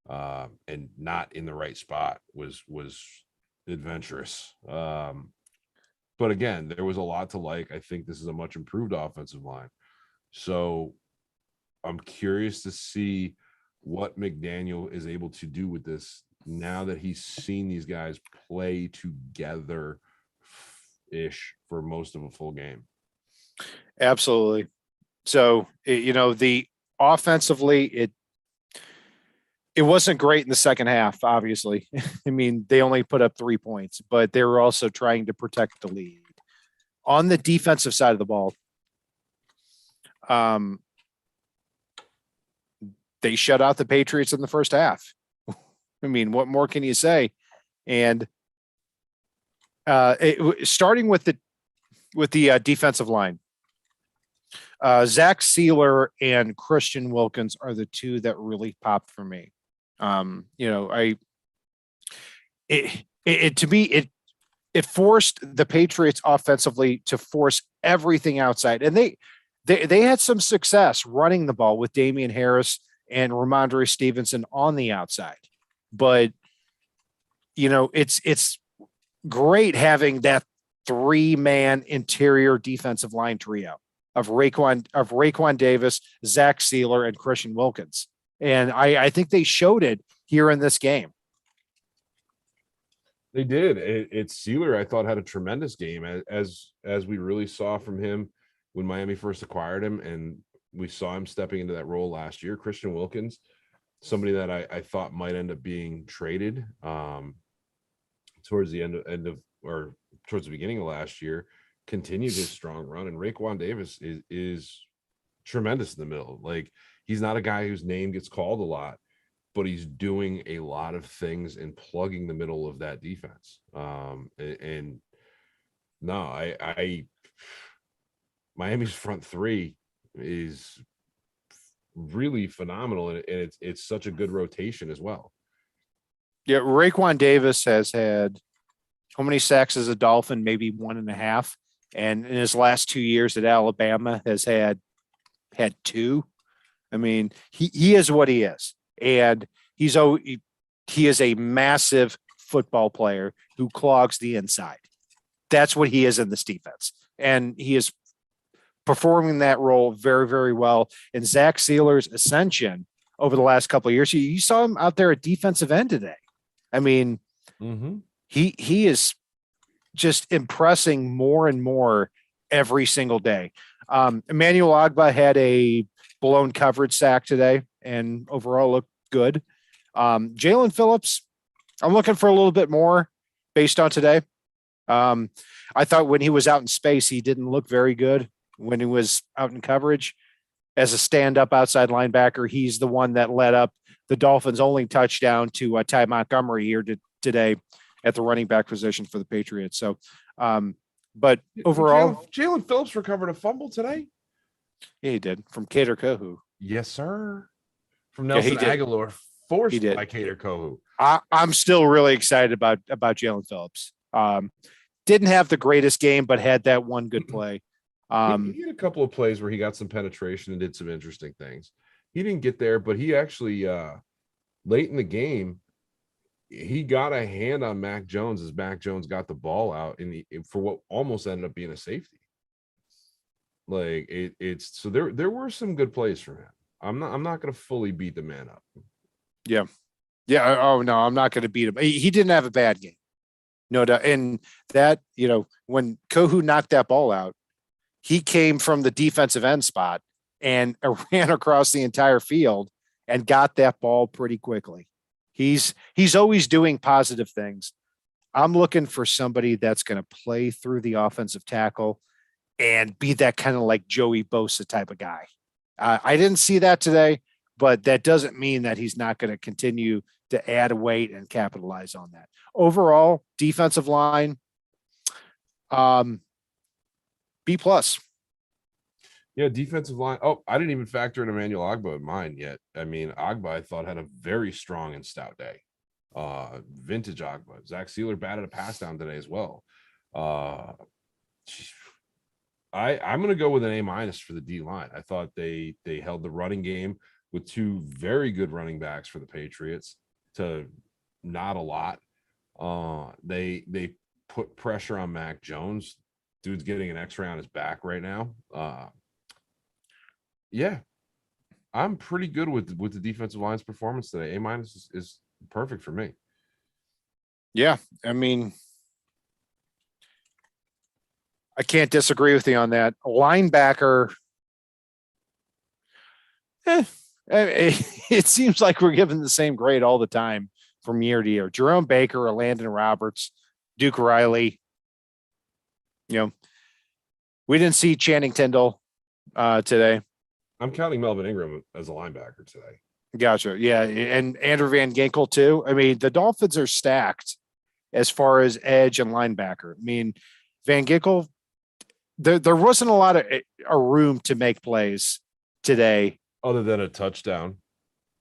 and not in the right spot was adventurous. But again, there was a lot to like. I think this is a much improved offensive line. So I'm curious to see what McDaniel is able to do with this now that he's seen these guys play together ish for most of a full game. Absolutely. So, the offensively, it wasn't great in the second half, obviously. I mean, they only put up 3 points, but they were also trying to protect the lead. On the defensive side of the ball, they shut out the Patriots in the first half. I mean, what more can you say? And starting with the defensive line, Zach Sealer and Christian Wilkins are the two that really popped for me. To me, it forced the Patriots offensively to force everything outside, and they had some success running the ball with Damian Harris and Ramondre Stevenson on the outside. But it's great having that 3-man interior defensive line trio of Raekwon Davis, Zach Sealer, and Christian Wilkins. And I think they showed it here in this game. They did. It's Sealer, I thought, had a tremendous game, as we really saw from him when Miami first acquired him, and we saw him stepping into that role last year. Christian Wilkins, somebody that I thought might end up being traded towards the end of or towards the beginning of last year, continued his strong run. And Raekwon Davis is tremendous in the middle. Like, he's not a guy whose name gets called a lot, but he's doing a lot of things and plugging the middle of that defense. And no, I Miami's front three is really phenomenal, and it's such a good rotation as well. Yeah, Raekwon Davis has had how many sacks as a Dolphin? Maybe 1.5. And in his last 2 years at Alabama has had 2. I mean, he is what he is. And he is a massive football player who clogs the inside. That's what he is in this defense. And he is performing that role very, very well. And Zach Sealer's ascension over the last couple of years, you saw him out there at defensive end today. I mean, he is just impressing more and more every single day. Emmanuel Ogbah had a blown coverage sack today and overall looked good. Jalen Phillips, I'm looking for a little bit more based on today. I thought when he was out in space, he didn't look very good when he was out in coverage. As a stand-up outside linebacker, he's the one that led up the Dolphins' only touchdown to Ty Montgomery here today at the running back position for the Patriots. So, but overall, Jalen Phillips recovered a fumble today. Yeah, he did, from Kader Kohu. Yes, sir. From Nelson Aguilar, forced by Kader Kohu. I'm still really excited about Jalen Phillips. Didn't have the greatest game, but had that one good play. He had a couple of plays where he got some penetration and did some interesting things. He didn't get there, but he actually late in the game, he got a hand on Mac Jones as Mac Jones got the ball out for what almost ended up being a safety. Like it's so there were some good plays from him. I'm not going to fully beat the man up. Yeah. Oh no, I'm not going to beat him. He didn't have a bad game, no doubt. And that, when Kohu knocked that ball out, he came from the defensive end spot and ran across the entire field and got that ball pretty quickly. He's always doing positive things. I'm looking for somebody that's going to play through the offensive tackle and be that kind of like Joey Bosa type of guy. I didn't see that today, but that doesn't mean that he's not going to continue to add weight and capitalize on that. Overall, defensive line, B+. Yeah, defensive line. Oh, I didn't even factor in Emmanuel Ogbah in mine yet. I mean, Ogbah, I thought, had a very strong and stout day. Vintage Ogbah. Zach Sealer batted a pass down today as well. I'm going to go with an A- for the D line. I thought they held the running game with 2 very good running backs for the Patriots to not a lot. They put pressure on Mac Jones. Dude's getting an X-ray on his back right now. Yeah, I'm pretty good with the defensive line's performance today. A- is perfect for me. Yeah, I mean, I can't disagree with you on that. Linebacker, it seems like we're given the same grade all the time from year to year. Jerome Baker or Landon Roberts, Duke Riley. We didn't see Channing Tindall today. I'm counting Melvin Ingram as a linebacker today. Gotcha. Yeah, and Andrew Van Ginkel too. I mean, the Dolphins are stacked as far as edge and linebacker. I mean, Van Ginkel, there wasn't a lot of a room to make plays today. Other than a touchdown.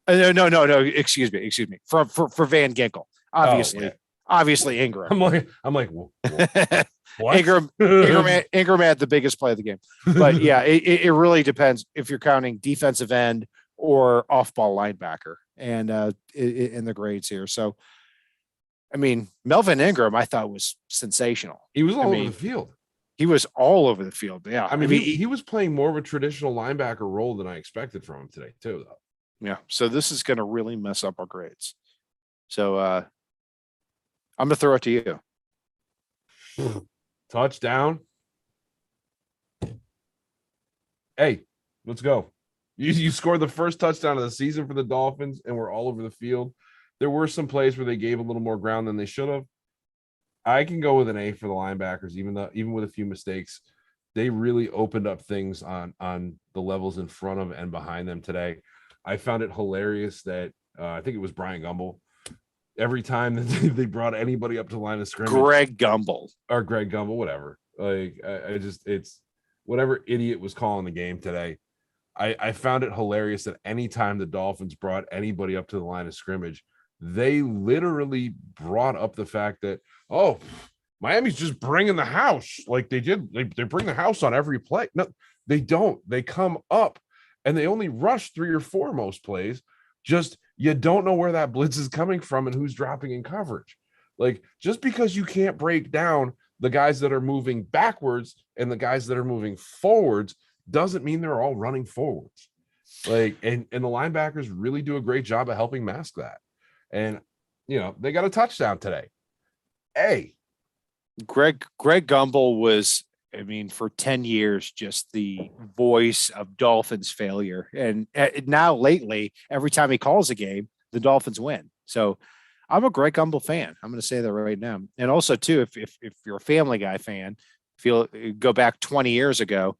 No. Excuse me. For Van Ginkel, obviously, yeah. obviously Ingram. I'm like, what? Ingram had the biggest play of the game. But yeah, it really depends if you're counting defensive end or off-ball linebacker and in the grades here. So, I mean, Melvin Ingram, I thought was sensational. He was all over the field. He was all over the field. Yeah. I mean, he was playing more of a traditional linebacker role than I expected from him today, too, though. Yeah. So this is going to really mess up our grades. So I'm going to throw it to you. Touchdown. Hey, let's go. You scored the first touchdown of the season for the Dolphins, and we're all over the field. There were some plays where they gave a little more ground than they should have. I can go with an A for the linebackers, even with a few mistakes. They really opened up things on the levels in front of and behind them today. I found it hilarious that I think it was Brian Gumbel. Every time that they brought anybody up to the line of scrimmage, Greg Gumbel, whatever. Like it's whatever idiot was calling the game today. I found it hilarious that anytime the Dolphins brought anybody up to the line of scrimmage, they literally brought up the fact that, oh, Miami's just bringing the house like they did. They bring the house on every play. No, they don't. They come up and they only rush 3 or 4 most plays. Just you don't know where that blitz is coming from and who's dropping in coverage. Like just because you can't break down the guys that are moving backwards and the guys that are moving forwards doesn't mean they're all running forwards. Like, and the linebackers really do a great job of helping mask that. And, they got a touchdown today. Hey, Greg Gumbel was, I mean, for 10 years, just the voice of Dolphins failure. And now lately, every time he calls a game, the Dolphins win. So I'm a Greg Gumbel fan. I'm going to say that right now. And also too, if you're a Family Guy fan, go back 20 years ago,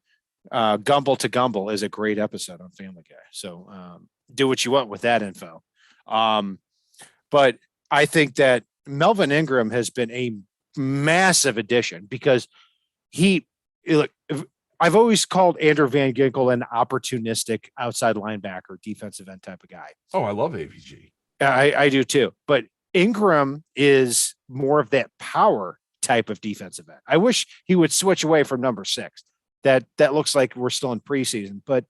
Gumbel to Gumbel is a great episode on Family Guy. So do what you want with that info. But I think that Melvin Ingram has been a massive addition because I've always called Andrew Van Ginkel an opportunistic outside linebacker, defensive end type of guy. Oh, I love AVG. I do too. But Ingram is more of that power type of defensive end. I wish he would switch away from number 6. That looks like we're still in preseason, but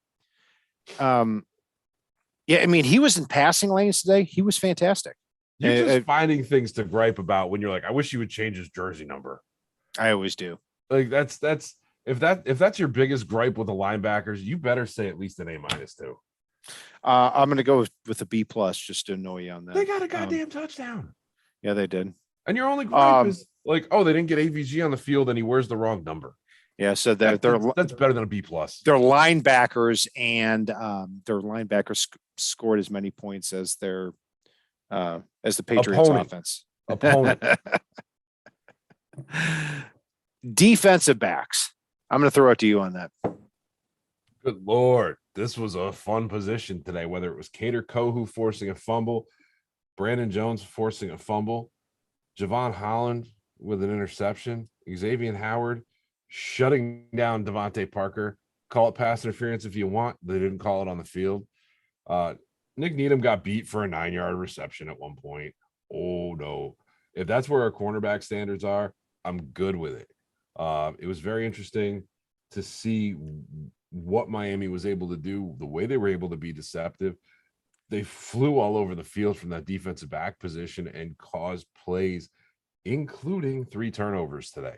yeah, I mean, he was in passing lanes today. He was fantastic. You're just finding things to gripe about when you're like, I wish he would change his jersey number. I always do. Like that's if that's your biggest gripe with the linebackers, you better say at least an A- too. I'm going to go with a B+ just to annoy you on that. They got a goddamn touchdown. Yeah, they did. And your only gripe is like, oh, they didn't get AVG on the field and he wears the wrong number. Yeah, so that's better than a B+. Their linebackers and their linebackers scored as many points as the Patriots offense. Opponent. Defensive backs. I'm going to throw it to you on that. Good Lord. This was a fun position today, whether it was Kader Kohu forcing a fumble, Brandon Jones forcing a fumble, Javon Holland with an interception, Xavier Howard shutting down Devontae Parker. Call it pass interference if you want. They didn't call it on the field. Nick Needham got beat for a 9-yard reception at one point. Oh, no. If that's where our cornerback standards are, I'm good with it. It was very interesting to see what Miami was able to do, the way they were able to be deceptive. They flew all over the field from that defensive back position and caused plays, including 3 turnovers today.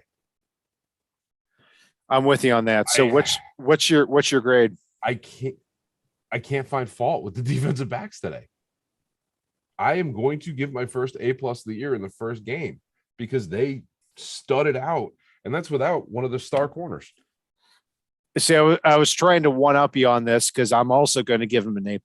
I'm with you on that. So what's your grade? I can't find fault with the defensive backs today. I am going to give my first A+ of the year in the first game because they studded out, and that's without one of the star corners. See, I was trying to one up you on this because I'm also going to give him an A+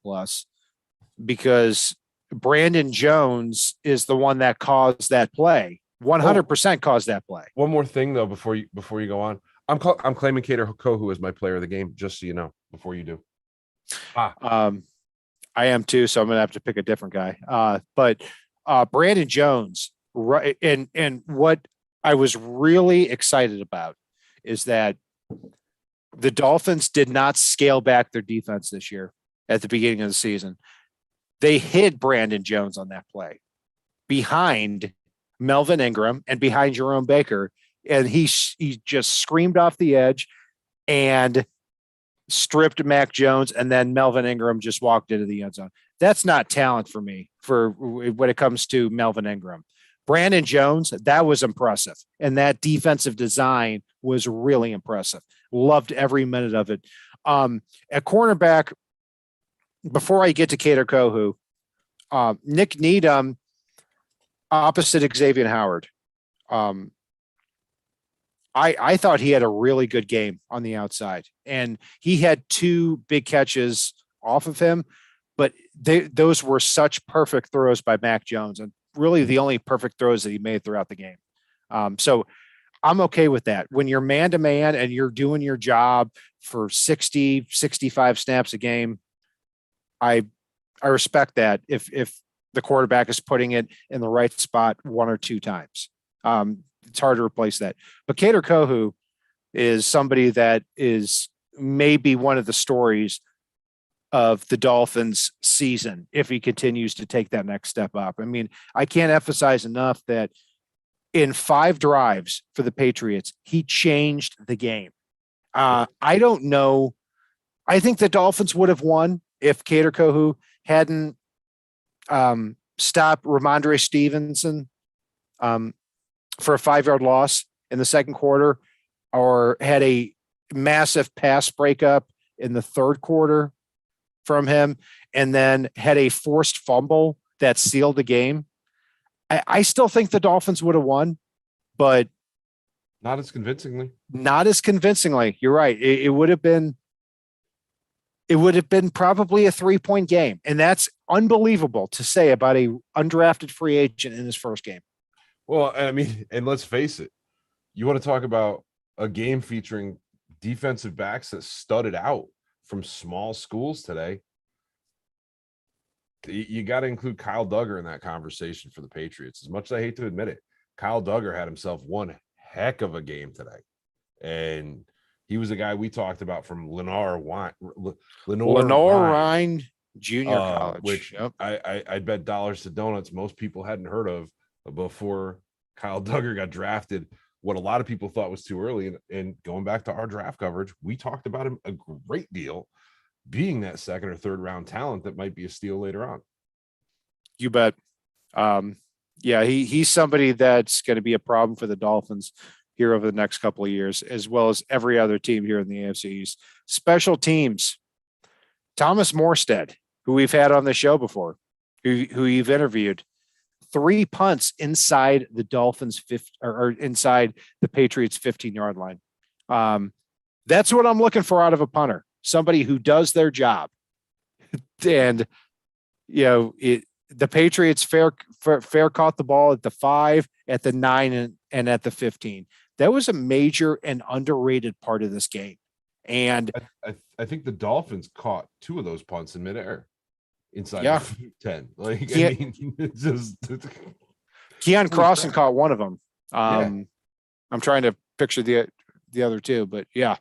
because Brandon Jones is the one that caused that play. 100% caused that play. One more thing though, before you go on, I'm claiming Kader Kohu as my player of the game, just so you know, before you do. I am too, so I'm gonna have to pick a different guy. But Brandon Jones, right? And what I was really excited about is that the Dolphins did not scale back their defense this year at the beginning of the season. They hid Brandon Jones on that play behind Melvin Ingram and behind Jerome Baker, and he just screamed off the edge and stripped Mac Jones, and then Melvin Ingram just walked into the end zone. That's not talent for me for when it comes to Melvin Ingram. Brandon Jones, that was impressive. And that defensive design was really impressive. Loved every minute of it. At cornerback, before I get to Kader Kohu, Nick Needham opposite Xavier Howard. I thought he had a really good game on the outside, and he had 2 big catches off of him, but those were such perfect throws by Mac Jones, and really the only perfect throws that he made throughout the game. So I'm okay with that. When you're man to man and you're doing your job for 60, 65 snaps a game, I respect that if the quarterback is putting it in the right spot 1 or 2 times. It's hard to replace that. But Kader Kohu is somebody that is maybe one of the stories of the Dolphins season if he continues to take that next step up. I mean, I can't emphasize enough that in 5 drives for the Patriots, he changed the game. I don't know. I think the Dolphins would have won if Kader Kohu hadn't stopped Ramondre Stevenson for a 5-yard loss in the second quarter, or had a massive pass breakup in the third quarter from him, and then had a forced fumble that sealed the game. I still think the Dolphins would have won, but not as convincingly. Not as convincingly. You're right. It would have been probably a 3-point game, and that's unbelievable to say about a undrafted free agent in his first game. Well, I mean, and let's face it, you want to talk about a game featuring defensive backs that studded out from small schools today. You got to include Kyle Duggar in that conversation for the Patriots. As much as I hate to admit it, Kyle Duggar had himself one heck of a game today. And he was a guy we talked about from Lenore Ryan Junior College, which I bet dollars to donuts most people hadn't heard of before Kyle Duggar got drafted. What a lot of people thought was too early. And going back to our draft coverage, we talked about him a great deal, being that 2nd or 3rd round talent that might be a steal later on. You bet. Yeah, he's somebody that's going to be a problem for the Dolphins here over the next couple of years, as well as every other team here in the AFC East. Special teams. Thomas Morstead, who we've had on the show before, who you've interviewed, 3 punts inside the Dolphins or inside the Patriots 15-yard line. That's what I'm looking for out of a punter. Somebody who does their job. And, the Patriots fair caught the ball at the 5, at the 9, and at the 15. That was a major and underrated part of this game. And I think the Dolphins caught 2 of those punts in midair inside the 10. Like, I mean, it's just Keon Crossan caught one of them. I'm trying to picture the other 2, but yeah,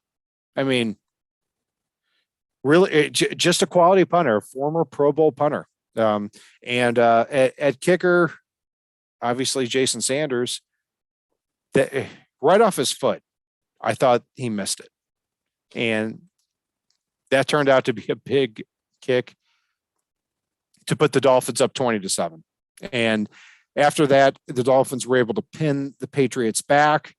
I mean, really just a quality punter, former Pro Bowl punter. And at kicker, obviously Jason Sanders, that right off his foot, I thought he missed it. And that turned out to be a big kick to put the Dolphins up 20-7. And after that, the Dolphins were able to pin the Patriots back,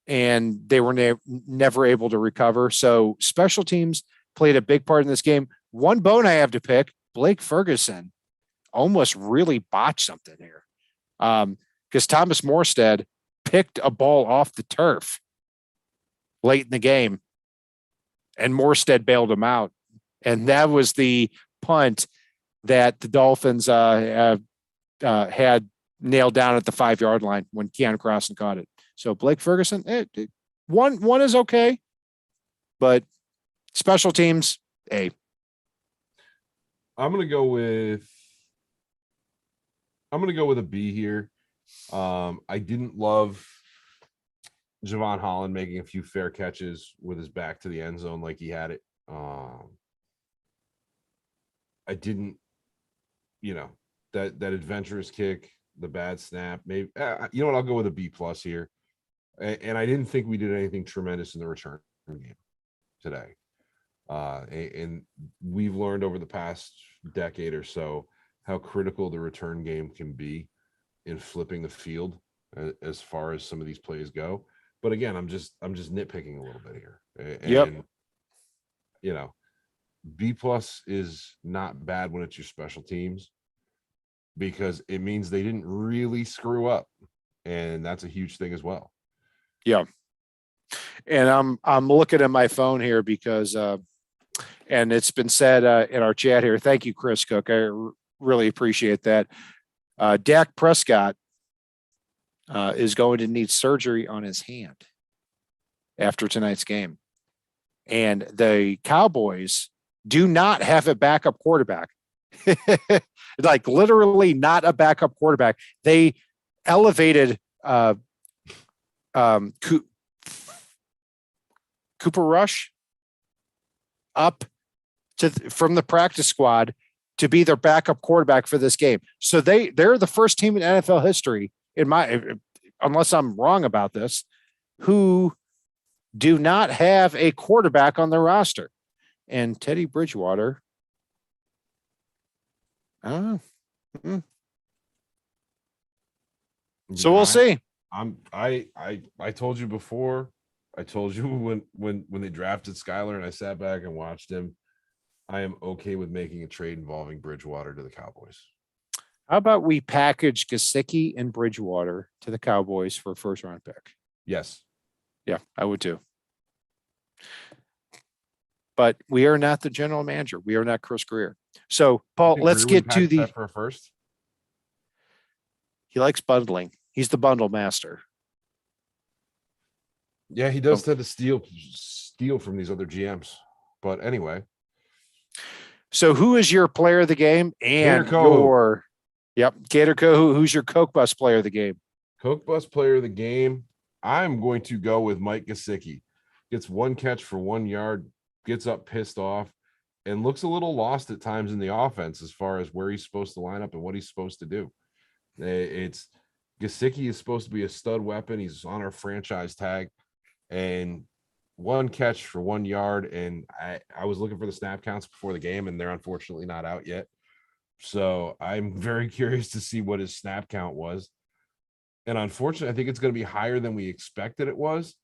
and they were never able to recover. So special teams played a big part in this game. One bone I have to pick, Blake Ferguson almost really botched something here. Because Thomas Morstead picked a ball off the turf late in the game, and Morstead bailed him out. And that was the punt that the Dolphins had nailed down at the 5-yard line when Keon Crossan caught it. So Blake Ferguson, one is okay, but special teams, I'm gonna go with a B here. I didn't love Javon Holland making a few fair catches with his back to the end zone like he had it. I didn't, that adventurous kick, the bad snap. Maybe you know what? I'll go with a B plus here. And I didn't think we did anything tremendous in the return game today. And we've learned over the past decade or so how critical the return game can be in flipping the field as far as some of these plays go. But again, I'm just nitpicking a little bit here. And B plus is not bad when it's your special teams because it means they didn't really screw up. And that's a huge thing as well. Yeah. And I'm looking at my phone here because and it's been said in our chat here. Thank you, Chris Cook. I really appreciate that. Dak Prescott is going to need surgery on his hand after tonight's game. And the Cowboys do not have a backup quarterback. Like literally not a backup quarterback. They elevated Cooper Rush up from the practice squad to be their backup quarterback for this game. So they're the first team in NFL history, unless I'm wrong about this, who do not have a quarterback on their roster. And Teddy Bridgewater, I don't know. So we'll see. I told you before. I told you when they drafted Skyler and I sat back and watched him. I am okay with making a trade involving Bridgewater to the Cowboys. How about we package Gesicki and Bridgewater to the Cowboys for a first round pick? Yes. Yeah, I would too. But we are not the general manager. We are not Chris Greer. So, Paul, let's get to the for a first. He likes bundling. He's the bundle master. Yeah, he does tend to steal from these other GMs. But anyway. So who is your player of the game? And Gator Kohu, who's your Coke Bus player of the game? Coke Bus player of the game. I'm going to go with Mike Gesicki. Gets one catch for 1 yard, gets up pissed off, and looks a little lost at times in the offense as far as where he's supposed to line up and what he's supposed to do. It's Gesicki is supposed to be a stud weapon. He's on our franchise tag, and one catch for 1 yard. And I was looking for the snap counts before the game, and they're unfortunately not out yet. So I'm very curious to see what his snap count was. And unfortunately, I think it's going to be higher than we expected it was.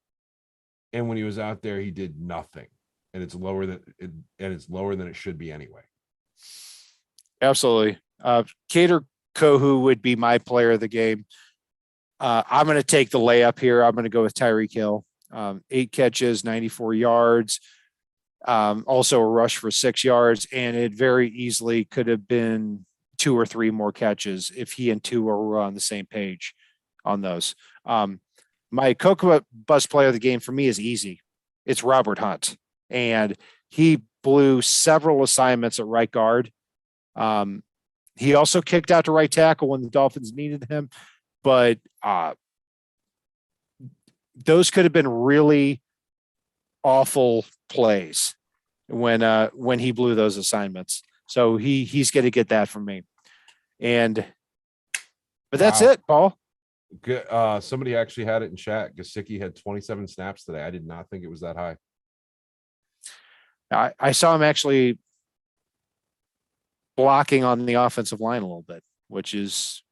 And when he was out there, he did nothing. And it's lower than it should be anyway. Absolutely. Gator Kohu would be my player of the game. I'm going to take the layup here. I'm going to go with Tyreek Hill. 8 catches, 94 yards. Also a rush for 6 yards. And it very easily could have been 2 or 3 more catches if he and Tua were on the same page on those. My Cocoa Bus player of the game for me is easy. It's Robert Hunt. And he blew several assignments at right guard. He also kicked out to right tackle when the Dolphins needed him. But those could have been really awful plays when he blew those assignments. So he's going to get that from me. But that's it, Paul. Good. Somebody actually had it in chat. Gesicki had 27 snaps today. I did not think it was that high. I saw him actually blocking on the offensive line a little bit, which is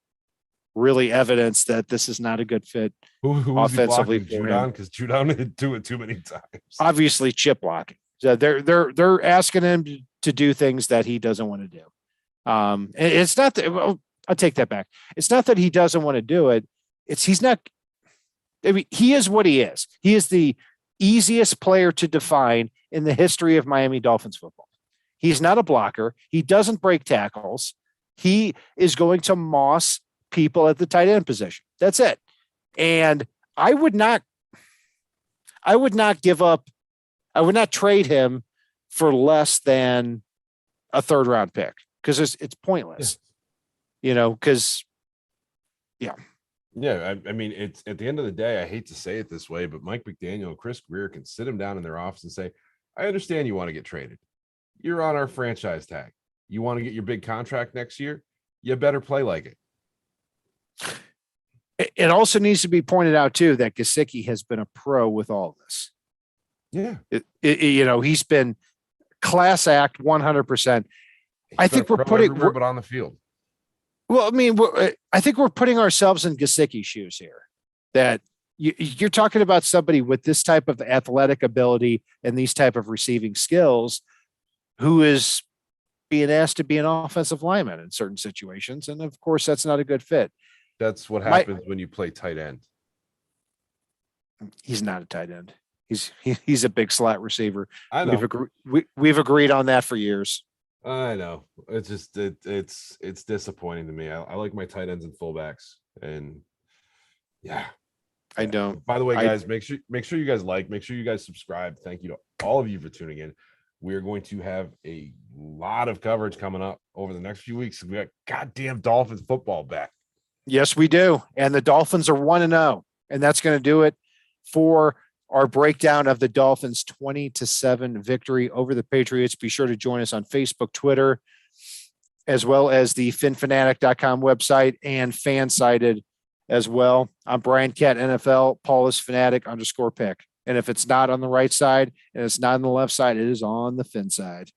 really evidence that this is not a good fit. Who was offensively? Judon, because Judon didn't do it too many times. Obviously, chip blocking. So they're asking him to do things that he doesn't want to do. It's not that. Well, I'll take that back. It's not that he doesn't want to do it. He's not. I mean, he is what he is. He is the easiest player to define in the history of Miami Dolphins football. He's not a blocker. He doesn't break tackles. He is going to moss people at the tight end position. That's it. And I would not give up. I would not trade him for less than a 3rd round pick. because it's pointless, because Yeah, I mean, it's at the end of the day, I hate to say it this way, but Mike McDaniel and Chris Greer can sit him down in their office and say, I understand you want to get traded. You're on our franchise tag. You want to get your big contract next year? You better play like it. It also needs to be pointed out too that Gesicki has been a pro with all this. Yeah. He's been class act 100%. I think we're putting, but on the field. Well, I mean, I think we're putting ourselves in Gesicki's shoes here. That you're talking about somebody with this type of athletic ability and these type of receiving skills, who is being asked to be an offensive lineman in certain situations, and of course, that's not a good fit. That's what happens when you play tight end. He's not a tight end. He's a big slot receiver. I know. We've agreed on that for years. I know. It's just it's disappointing to me. I like my tight ends and fullbacks, and yeah, I don't. By the way, guys, make sure you guys make sure you guys subscribe. Thank you to all of you for tuning in. We're going to have a lot of coverage coming up over the next few weeks. We got goddamn Dolphins football back. Yes, we do, and the Dolphins are 1-0, and that's going to do it for our breakdown of the Dolphins' 20-7 victory over the Patriots. Be sure to join us on Facebook, Twitter, as well as the finfanatic.com website and Fansided as well. I'm Brian Cat NFL. Paul is Fanatic _pick. And if it's not on the right side and it's not on the left side, it is on the fin side.